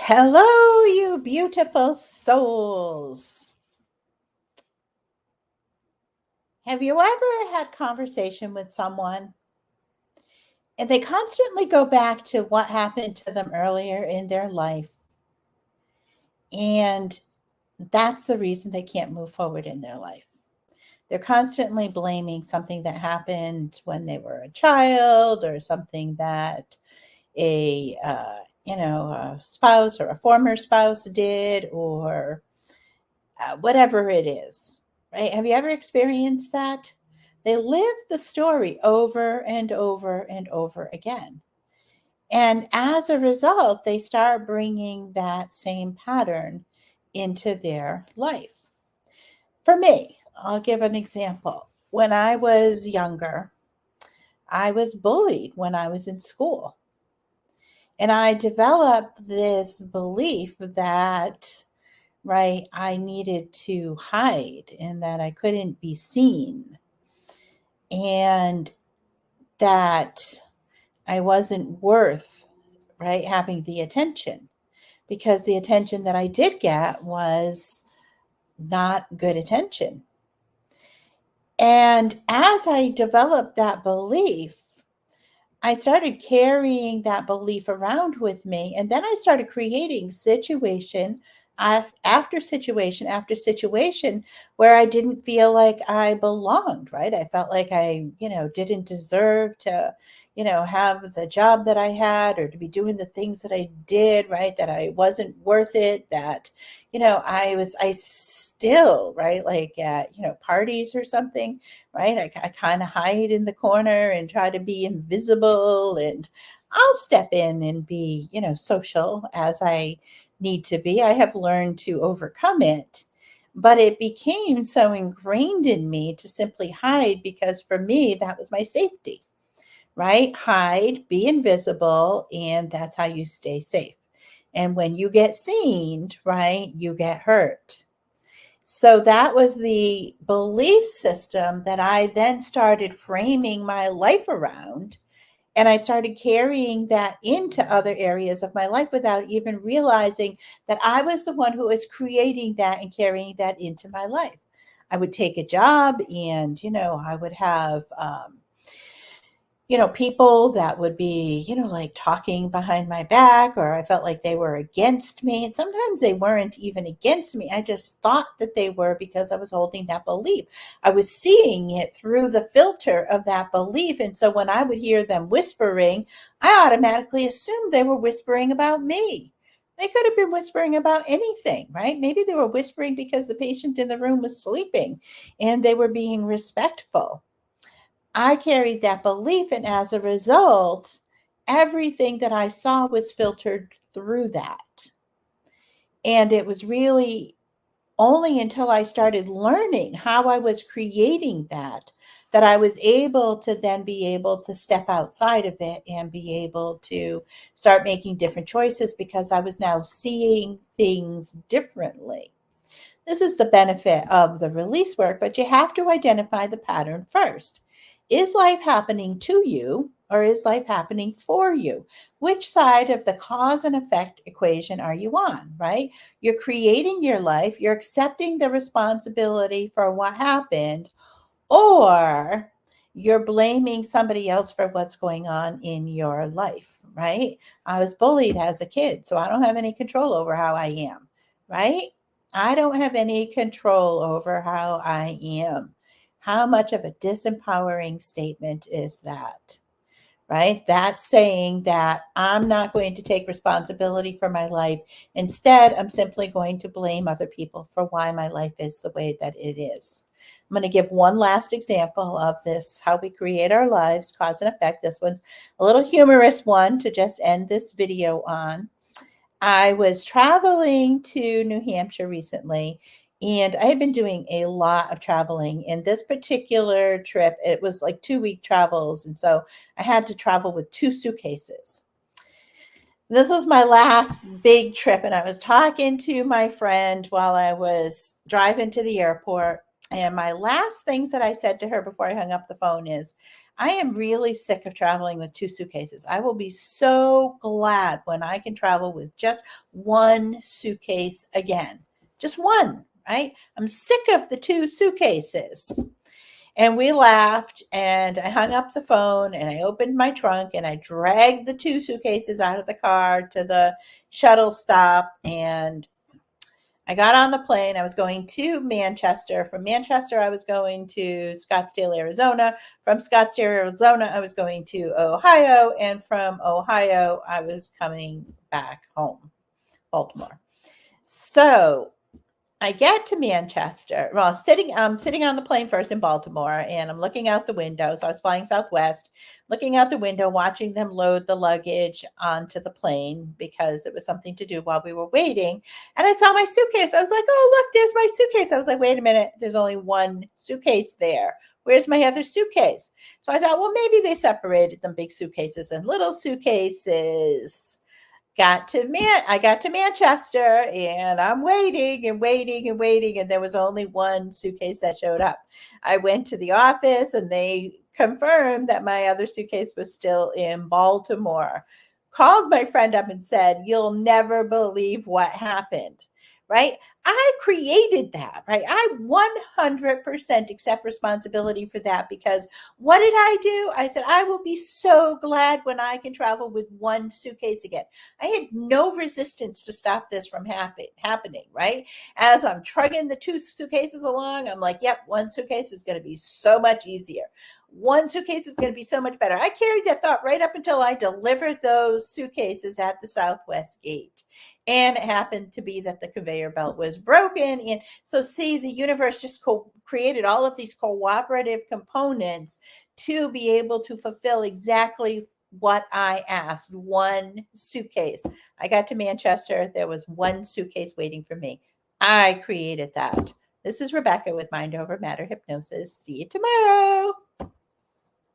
Hello, you beautiful souls. Have you ever had conversation with someone and they constantly go back to what happened to them earlier in their life? And that's the reason they can't move forward in their life. They're constantly blaming something that happened when they were a child or something that a spouse or a former spouse did or whatever it is, right? Have you ever experienced that? They live the story over and over and over again. And as a result, they start bringing that same pattern into their life. For me, I'll give an example. When I was younger, I was bullied when I was in school. And I developed this belief that right? I needed to hide and that I couldn't be seen and that I wasn't worth, right, having the attention because the attention that I did get was not good attention. And as I developed that belief, I started carrying that belief around with me. And then I started creating situation after situation where I didn't feel like I belonged, right? I felt like I didn't deserve to have the job that I had or to be doing the things that I did, right? That I wasn't worth it, that I still, right? Like at parties or something, right? I kind of hide in the corner and try to be invisible, and I'll step in and be social as I need to be. I have learned to overcome it, but it became so ingrained in me to simply hide because for me, that was my safety, right? Hide, be invisible, and that's how you stay safe. And when you get seen, right, you get hurt. So that was the belief system that I then started framing my life around. And I started carrying that into other areas of my life without even realizing that I was the one who was creating that and carrying that into my life. I would take a job and I would have people that would be like talking behind my back, or I felt like they were against me. And sometimes they weren't even against me. I just thought that they were because I was holding that belief. I was seeing it through the filter of that belief. And so when I would hear them whispering, I automatically assumed they were whispering about me. They could have been whispering about anything, right? Maybe they were whispering because the patient in the room was sleeping and they were being respectful. I carried that belief, and as a result, everything that I saw was filtered through that. And it was really only until I started learning how I was creating that I was able to then be able to step outside of it and be able to start making different choices because I was now seeing things differently. This is the benefit of the release work, but you have to identify the pattern first. Is life happening to you or is life happening for you? Which side of the cause and effect equation are you on, right? You're creating your life, you're accepting the responsibility for what happened, or you're blaming somebody else for what's going on in your life, right? I was bullied as a kid, so I don't have any control over how I am, right? I don't have any control over how I am. How much of a disempowering statement is that? Right? That's saying that I'm not going to take responsibility for my life. Instead, I'm simply going to blame other people for why my life is the way that it is. I'm going to give one last example of this, how we create our lives, cause and effect. This one's a little humorous one to just end this video on. I was traveling to New Hampshire recently, and I had been doing a lot of traveling. In this particular trip, it was like 2 week travels. And so I had to travel with 2 suitcases. This was my last big trip, and I was talking to my friend while I was driving to the airport. And my last things that I said to her before I hung up the phone is, I am really sick of traveling with two suitcases. I will be so glad when I can travel with just one suitcase again. Just one, right? I'm sick of the two suitcases. And we laughed, and I hung up the phone, and I opened my trunk, and I dragged the two suitcases out of the car to the shuttle stop, and I got on the plane. I was going to Manchester. From Manchester, I was going to Scottsdale, Arizona. From Scottsdale, Arizona, I was going to Ohio. And from Ohio, I was coming back home, Baltimore. So I get to Manchester. Well, sitting on the plane first in Baltimore, and I'm looking out the window. So I was flying Southwest, looking out the window, watching them load the luggage onto the plane because it was something to do while we were waiting. And I saw my suitcase. I was like, "Oh, look, there's my suitcase." I was like, "Wait a minute, there's only one suitcase there. Where's my other suitcase?" So I thought, well, maybe they separated them big suitcases and little suitcases. I got to Manchester, and I'm waiting and waiting and waiting, and there was only one suitcase that showed up. I went to the office, and they confirmed that my other suitcase was still in Baltimore. Called my friend up and said, "You'll never believe what happened." Right? I created that, right? I 100% accept responsibility for that, because what did I do? I said, I will be so glad when I can travel with one suitcase again. I had no resistance to stop this from happening, right? As I'm trugging the two suitcases along, I'm like, yep, one suitcase is going to be so much easier. One suitcase is going to be so much better. I carried that thought right up until I delivered those suitcases at the Southwest gate. And it happened to be that the conveyor belt was broken. And so, see, the universe just created all of these cooperative components to be able to fulfill exactly what I asked. One suitcase. I got to Manchester. There was one suitcase waiting for me. I created that. This is Rebecca with Mind Over Matter Hypnosis. See you tomorrow.